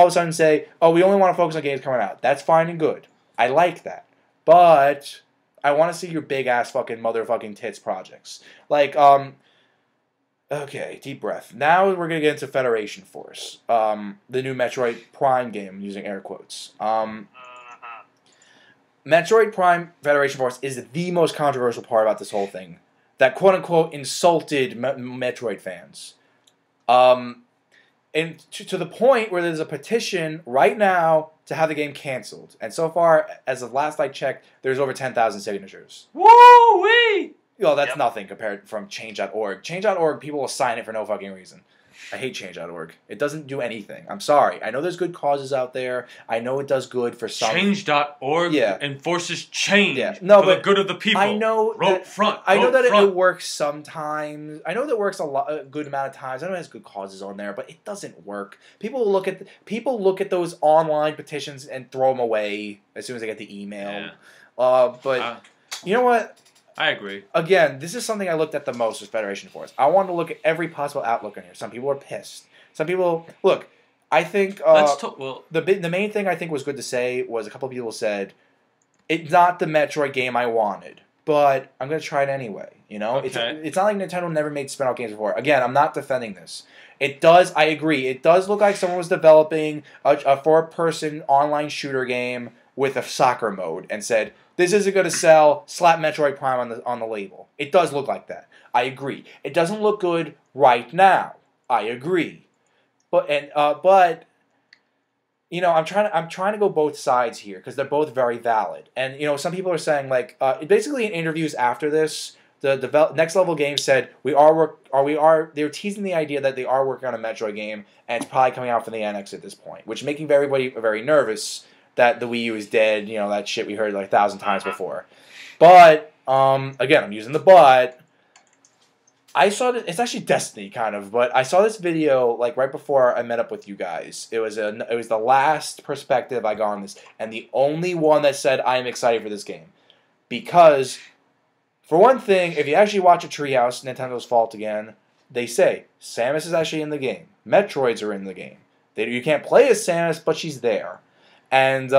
of a sudden say, oh, we only want to focus on games coming out. That's fine and good. I like that. But I want to see your big-ass fucking motherfucking tits projects. Like, okay, deep breath. Now we're going to get into Federation Force. The new Metroid Prime game, I'm using air quotes. Metroid Prime Federation Force is the most controversial part about this whole thing. That quote-unquote insulted Metroid fans. And to the point where there's a petition right now to have the game canceled. And so far, as of last I checked, there's over 10,000 signatures. Woo-wee! Well, that's nothing compared from Change.org. Change.org, people will sign it for no fucking reason. I hate Change.org. It doesn't do anything. I'm sorry. I know there's good causes out there. I know it does good for some. Change.org enforces change for the good of the people. I know that it works sometimes. I know that it works a good amount of times. I know it has good causes on there, but it doesn't work. People look at those online petitions and throw them away as soon as they get the email. Yeah. You know what? I agree. Again, this is something I looked at the most with Federation Force. I wanted to look at every possible outlook on here. Some people are pissed. Some people... Look, I think... the main thing I think was good to say was a couple of people said, it's not the Metroid game I wanted, but I'm going to try it anyway. You know? Okay. It's not like Nintendo never made spin-off games before. Again, I'm not defending this. It does... I agree. It does look like someone was developing a four-person online shooter game with a soccer mode and said... This isn't going to sell. Slap Metroid Prime on the label. It does look like that. I agree. It doesn't look good right now. I agree. But you know, I'm trying to go both sides here because they're both very valid. And you know, some people are saying like basically in interviews after this, the Next Level Games said they were teasing the idea that they are working on a Metroid game and it's probably coming out from the NX at this point, which is making everybody very nervous. That the Wii U is dead, you know, that shit we heard like 1,000 times before. But, again, I'm using the but. I saw this, it's actually Destiny, kind of, but I saw this video, like, right before I met up with you guys. It was the last perspective I got on this, and the only one that said, I am excited for this game. Because, for one thing, if you actually watch a Treehouse, Nintendo's fault again, they say, Samus is actually in the game. Metroids are in the game. You can't play as Samus, but she's there. And,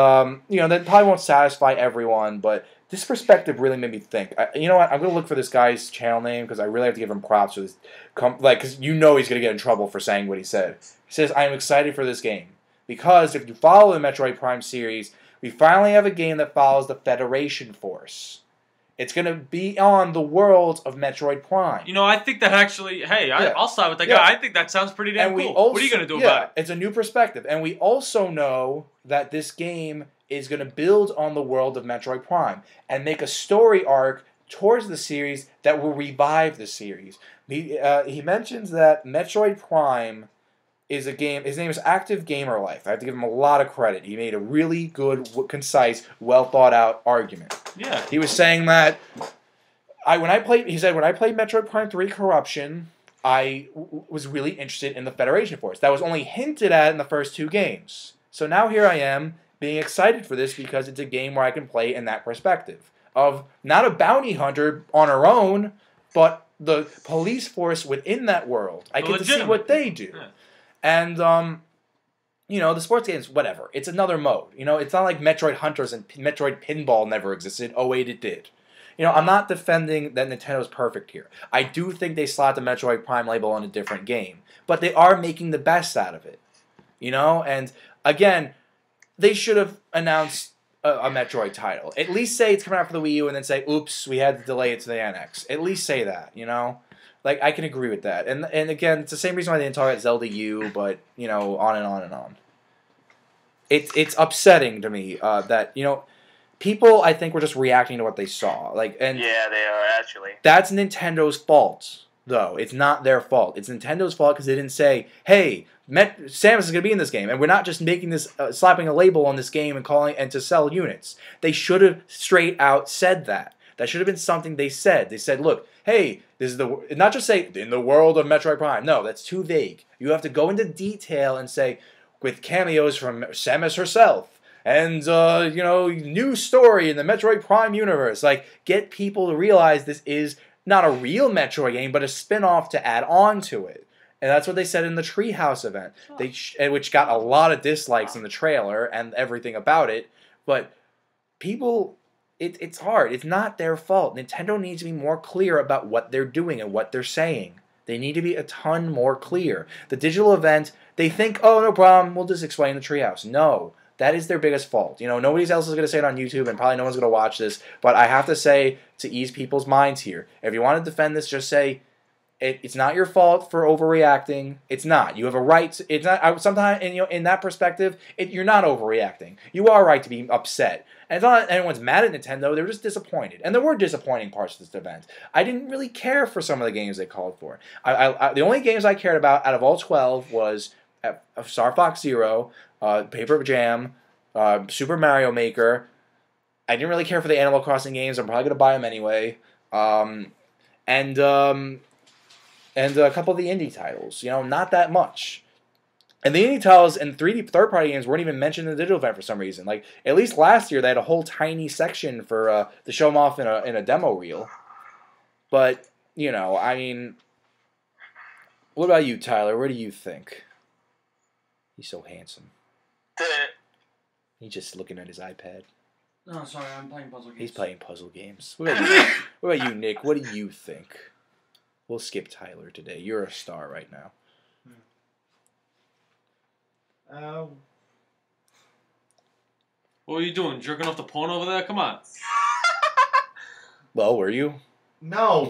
you know, that probably won't satisfy everyone, but this perspective really made me think. You know what? I'm going to look for this guy's channel name because I really have to give him props for this. Because you know he's going to get in trouble for saying what he said. He says, I am excited for this game. Because if you follow the Metroid Prime series, we finally have a game that follows the Federation Force. It's going to be on the world of Metroid Prime. You know, I think that actually, hey, I'll side with that guy. I think that sounds pretty damn cool. What are you going to do about it? It's a new perspective. And we also know that this game is going to build on the world of Metroid Prime and make a story arc towards the series that will revive the series. He mentions that Metroid Prime is a game. His name is Active Gamer Life. I have to give him a lot of credit. He made a really good, concise, well thought out argument. Yeah. He was saying that when I played Metroid Prime 3 Corruption, I was really interested in the Federation Force. That was only hinted at in the first two games. So now here I am being excited for this because it's a game where I can play in that perspective of not a bounty hunter on her own, but the police force within that world. I get to see what they do. Yeah. And, you know, the sports games, whatever. It's another mode. You know, it's not like Metroid Hunters and Metroid Pinball never existed. Oh, wait, it did. You know, I'm not defending that Nintendo's perfect here. I do think they slot the Metroid Prime label on a different game. But they are making the best out of it. You know? And, again, they should have announced a Metroid title. At least say it's coming out for the Wii U and then say, oops, we had to delay it to the NX. At least say that, you know? Like, I can agree with that. And again, it's the same reason why they didn't talk about Zelda U, but, you know, on and on and on. It's upsetting to me that, you know, people, I think, were just reacting to what they saw. Yeah, they are, actually. That's Nintendo's fault, though. It's not their fault. It's Nintendo's fault because they didn't say, hey, Samus is going to be in this game, and we're not just making this, slapping a label on this game and to sell units. They should have straight out said that. That should have been something they said. They said, look, hey, this is not just say, in the world of Metroid Prime. No, that's too vague. You have to go into detail and say, with cameos from Samus herself, and, you know, new story in the Metroid Prime universe. Like, get people to realize this is not a real Metroid game, but a spin-off to add on to it. And that's what they said in the Treehouse event, which got a lot of dislikes in the trailer and everything about it. But people... It's hard. It's not their fault. Nintendo needs to be more clear about what they're doing and what they're saying. They need to be a ton more clear. The digital event, they think, oh, no problem, we'll just explain the Treehouse. No. That is their biggest fault. You know, nobody else is going to say it on YouTube, and probably no one's going to watch this. But I have to say, to ease people's minds here, if you want to defend this, just say it's not your fault for overreacting. It's not. You have a right. It's not. Sometimes, in that perspective, you're not overreacting. You are right to be upset. And it's not that anyone's mad at Nintendo. They're just disappointed. And there were disappointing parts of this event. I didn't really care for some of the games they called for. The only games I cared about out of all 12 was Star Fox Zero, Paper Jam, Super Mario Maker. I didn't really care for the Animal Crossing games. I'm probably going to buy them anyway. And a couple of the indie titles. Not that much. And the indie titles and 3D third-party games weren't even mentioned in the digital event for some reason. Like, at least last year, they had a whole tiny section to show them off in a demo reel. But, I mean, what about you, Tyler? What do you think? He's so handsome. He's just looking at his iPad. No, sorry, I'm playing puzzle games. He's playing puzzle games. What about you, Nick? What do you think? We'll skip Tyler today. You're a star right now. What are you doing? Jerking off the porn over there? Come on. Well, were you? No.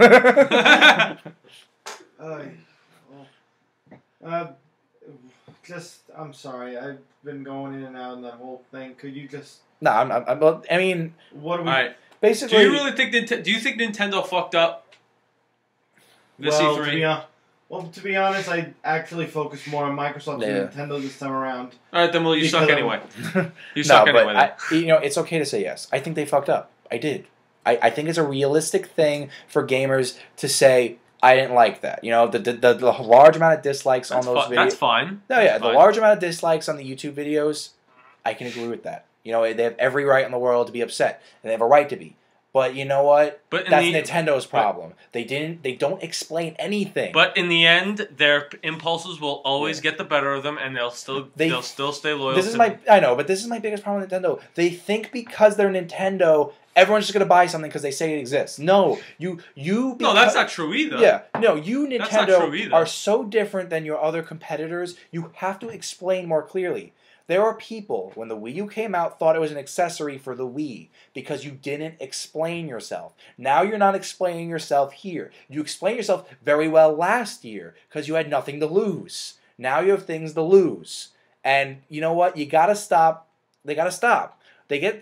I'm sorry. I've been going in and out in that whole thing. Could you just... No, I mean... What do we... All right. Basically... Do you really think... Do you think Nintendo fucked up this E3? To be honest, I actually focused more on Microsoft than Nintendo this time around. All right, then, well, you suck anyway. You suck anyway. It's okay to say yes. I think they fucked up. I did. I think it's a realistic thing for gamers to say, I didn't like that. The large amount of dislikes on those videos. That's fine. No, yeah, the large amount of dislikes on the YouTube videos, I can agree with that. They have every right in the world to be upset, and they have a right to be. But you know what? That's Nintendo's problem. They don't explain anything. But in the end, their impulses will always get the better of them, and they'll still stay loyal. I know, but this is my biggest problem with Nintendo. They think because they're Nintendo, everyone's just gonna buy something because they say it exists. No, no, that's not true either. Yeah, no, you Nintendo are so different than your other competitors. You have to explain more clearly. There are people, when the Wii U came out, thought it was an accessory for the Wii because you didn't explain yourself. Now you're not explaining yourself here. You explained yourself very well last year because you had nothing to lose. Now you have things to lose. And you know what? You gotta stop. They gotta stop.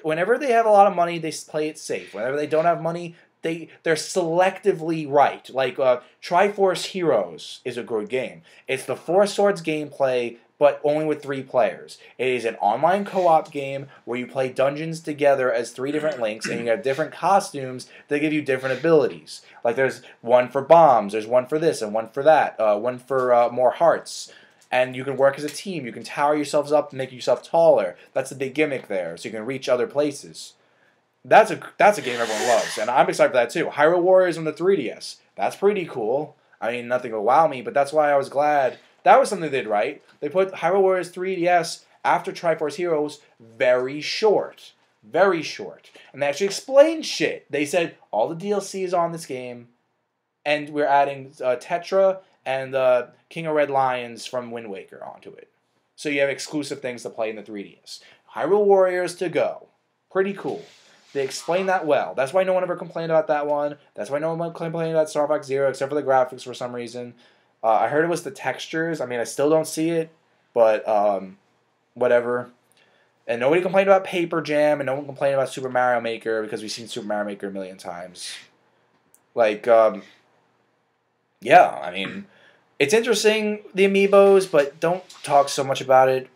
Whenever they have a lot of money, they play it safe. Whenever they don't have money, they're selectively right. Like Triforce Heroes is a good game. It's the Four Swords gameplay, but only with 3 players. It is an online co-op game where you play dungeons together as 3 different links, and you have different costumes that give you different abilities. Like there's one for bombs, there's one for this, and one for that, one for more hearts. And you can work as a team. You can tower yourselves up and make yourself taller. That's the big gimmick there, so you can reach other places. That's a game everyone loves, and I'm excited for that too. Hyrule Warriors on the 3DS. That's pretty cool. I mean, nothing will wow me, but that's why I was glad. That was something they did right. They put Hyrule Warriors 3DS after Triforce Heroes very short. Very short. And they actually explained shit. They said, all the DLC is on this game, and we're adding Tetra and King of Red Lions from Wind Waker onto it. So you have exclusive things to play in the 3DS. Hyrule Warriors to go. Pretty cool. They explained that well. That's why no one ever complained about that one. That's why no one complained about Star Fox Zero, except for the graphics for some reason. I heard it was the textures. I mean, I still don't see it, but whatever. And nobody complained about Paper Jam, and no one complained about Super Mario Maker, because we've seen Super Mario Maker a million times. Like, yeah, I mean, it's interesting, the amiibos, but don't talk so much about it.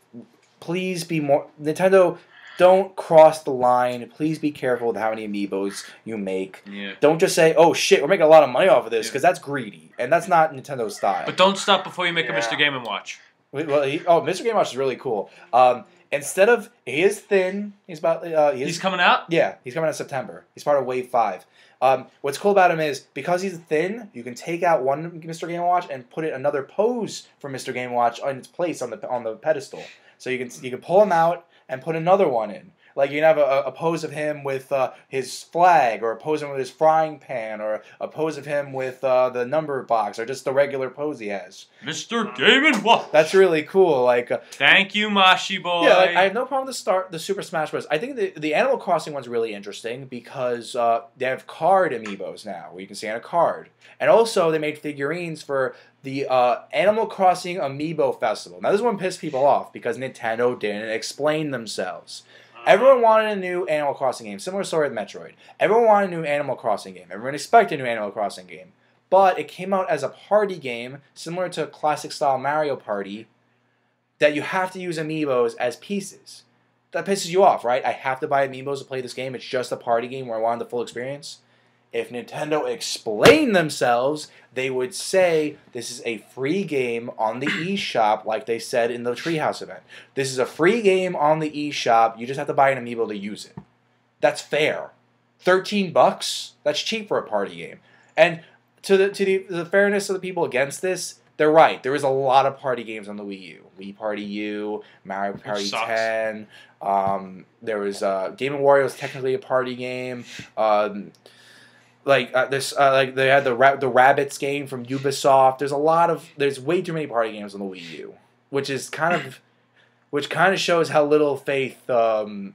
Please be more... Nintendo, don't cross the line. Please be careful with how many amiibos you make. Yeah. Don't just say, oh shit, we're making a lot of money off of this, because that's greedy. And that's not Nintendo's style. But don't stop before you make a Mr. Game & Watch. Well, Mr. Game & Watch is really cool. Instead of... He is thin. He's coming out? Yeah, he's coming out in September. He's part of Wave 5. What's cool about him is, because he's thin, you can take out one Mr. Game & Watch and put another pose for Mr. Game & Watch in its place on the pedestal. So you can pull him out and put another one in. Like, you can have a pose of him with his flag, or a pose of him with his frying pan, or a pose of him with the number box, or just the regular pose he has. Mr. Game & Watch. That's really cool. Like, thank you, Mashi boy. yeah, like, I have no problem with the Super Smash Bros. I think the Animal Crossing one's really interesting because they have card amiibos now, where you can scan a card. And also, they made figurines for the Animal Crossing Amiibo Festival. Now, this one pissed people off because Nintendo didn't explain themselves. Everyone wanted a new Animal Crossing game. Similar story with Metroid. Everyone wanted a new Animal Crossing game. Everyone expected a new Animal Crossing game. But it came out as a party game, similar to classic-style Mario Party, that you have to use amiibos as pieces. That pisses you off, right? I have to buy amiibos to play this game. It's just a party game where I wanted the full experience. If Nintendo explained themselves, they would say this is a free game on the eShop, like they said in the Treehouse event. This is a free game on the eShop. You just have to buy an amiibo to use it. That's fair. $13? That's cheap for a party game. And to the fairness of the people against this, they're right. There is a lot of party games on the Wii U. Wii Party U, Mario Party 10. There was Game & Wario was technically a party game. They had the Rabbids game from Ubisoft. There's way too many party games on the Wii U, which kind of shows how little faith, Nintendo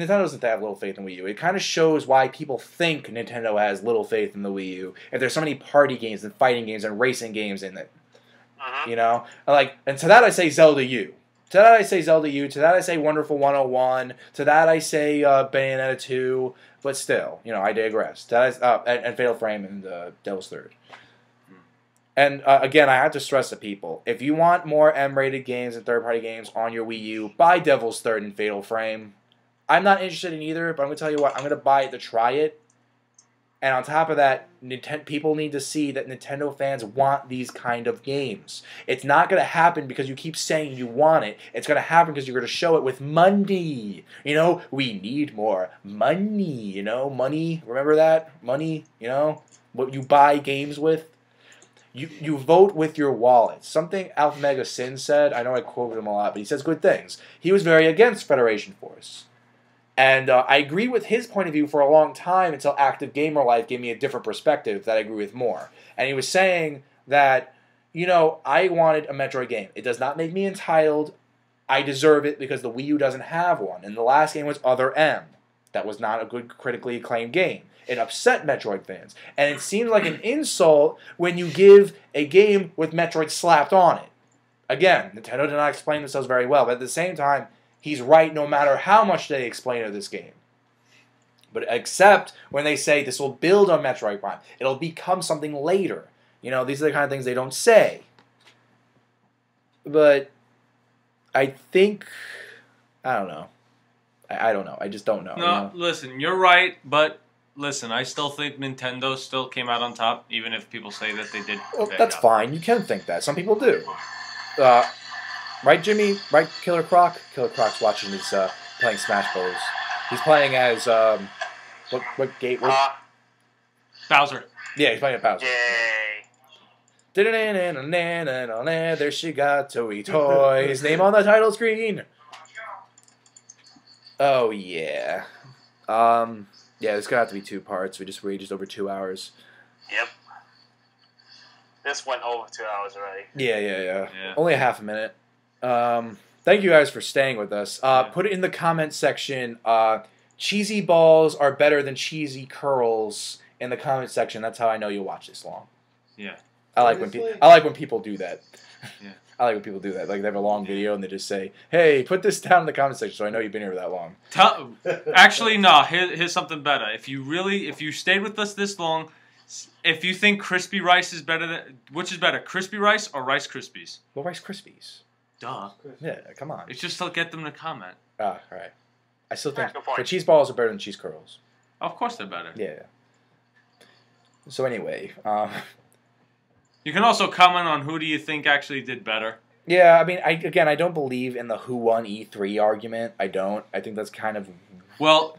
doesn't have little faith in Wii U. It kind of shows why people think Nintendo has little faith in the Wii U if there's so many party games and fighting games and racing games in it. You know, and to that I say Zelda U. To that I say Zelda U. To that I say Wonderful 101. To that I say Bayonetta 2. But still, I digress. And Fatal Frame and Devil's Third. And again, I have to stress to people, if you want more M-rated games and third-party games on your Wii U, buy Devil's Third and Fatal Frame. I'm not interested in either, but I'm going to tell you what, I'm going to buy it to try it. And on top of that, people need to see that Nintendo fans want these kind of games. It's not going to happen because you keep saying you want it. It's going to happen because you're going to show it with money. We need more money. Money. Remember that? Money. What you buy games with. You vote with your wallet. Something Alpha Mega Sin said. I know I quoted him a lot, but he says good things. He was very against Federation Force. And I agree with his point of view for a long time until Active Gamer Life gave me a different perspective that I agree with more. And he was saying that, I wanted a Metroid game. It does not make me entitled. I deserve it because the Wii U doesn't have one. And the last game was Other M. That was not a good critically acclaimed game. It upset Metroid fans. And it seems like an insult when you give a game with Metroid slapped on it. Again, Nintendo did not explain themselves very well, but at the same time, he's right no matter how much they explain of this game. But except when they say this will build on Metroid Prime. It'll become something later. These are the kind of things they don't say. But I think, I don't know. I don't know. I just don't know. No, listen, you're right, but listen, I still think Nintendo still came out on top, even if people say that they did. Well, that's fine. You can think that. Some people do. Right, Jimmy? Right, Killer Croc? Killer Croc's watching his playing Smash Bros. He's playing as what gate? Bowser. Yeah, he's playing as Bowser. Yay! There she got Toy Toys. Name on the title screen. Oh yeah. Yeah, it's gonna have to be 2 parts. We just raged over 2 hours. Yep. This went over 2 hours already. Yeah. Only a half a minute. Thank you guys for staying with us. Put it in the comment section. Cheesy balls are better than cheesy curls in the comment section. That's how I know you'll watch this long. Yeah. I like when people do that. Yeah. I like when people do that. Like they have a long video and they just say, "Hey, put this down in the comment section so I know you've been here that long." Actually, no. Here's something better. If you stayed with us this long, if you think crispy rice is better than, which is better, crispy rice or Rice Krispies? Well, Rice Krispies. Duh. Yeah, come on. It's just to get them to comment. All right. I still think the cheese balls are better than cheese curls. Of course they're better. Yeah. So anyway, you can also comment on who do you think actually did better. Yeah, I mean, I don't believe in the who won E3 argument. I don't. I think that's kind of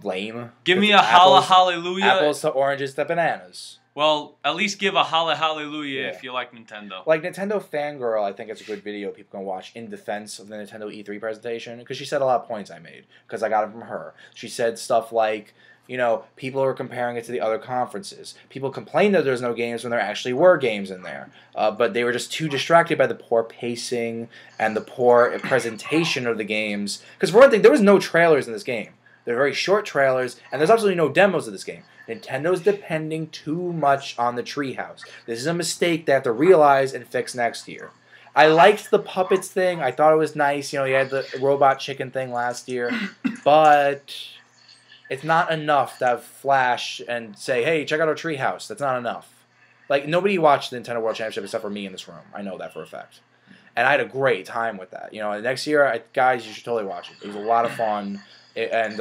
lame. Give me a holla hallelujah. Apples to oranges to bananas. Well, at least give a hallelujah if you like Nintendo. Like Nintendo Fangirl, I think it's a good video people can watch in defense of the Nintendo E3 presentation because she said a lot of points I made because I got it from her. She said stuff like, you know, people are comparing it to the other conferences. People complain that there's no games when there actually were games in there. But they were just too distracted by the poor pacing and the poor presentation of the games. Because for one thing, there was no trailers in this game. They're very short trailers, and there's absolutely no demos of this game. Nintendo's depending too much on the Treehouse. This is a mistake they have to realize and fix next year. I liked the puppets thing. I thought it was nice. You know, you had the robot chicken thing last year. But it's not enough to have Flash and say, hey, check out our Treehouse. That's not enough. Like, nobody watched the Nintendo World Championship except for me in this room. I know that for a fact. And I had a great time with that. You know, next year, guys, you should totally watch it. It was a lot of fun. And,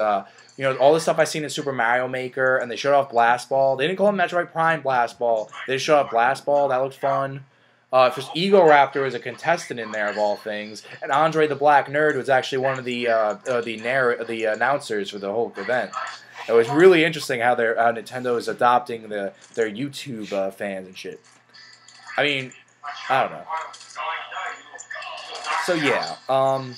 you know, all the stuff I've seen in Super Mario Maker, and they showed off Blast Ball. They didn't call it Metroid Prime Blast Ball. They just showed off Blast Ball. That looked fun. Just Ego Raptor was a contestant in there, of all things. And Andre the Black Nerd was actually one of the announcers for the whole event. It was really interesting how Nintendo is adopting their YouTube fans and shit. I mean, I don't know. So, yeah.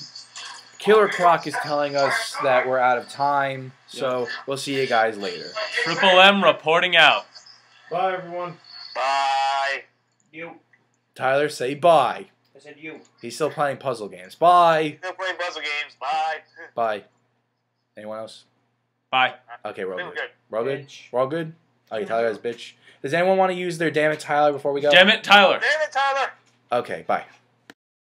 Killer Croc is telling us that we're out of time, so we'll see you guys later. Triple M reporting out. Bye, everyone. Bye. You. Tyler, say bye. I said you. He's still playing puzzle games. Bye. Still playing puzzle games. Bye. Bye. Anyone else? Bye. Okay, we're all good. Good. We're all good? Bitch. We're all good? Okay, Tyler has bitch. Does anyone want to use their Damn It Tyler before we go? Damn it, Tyler. Damn it, Tyler. Okay, bye.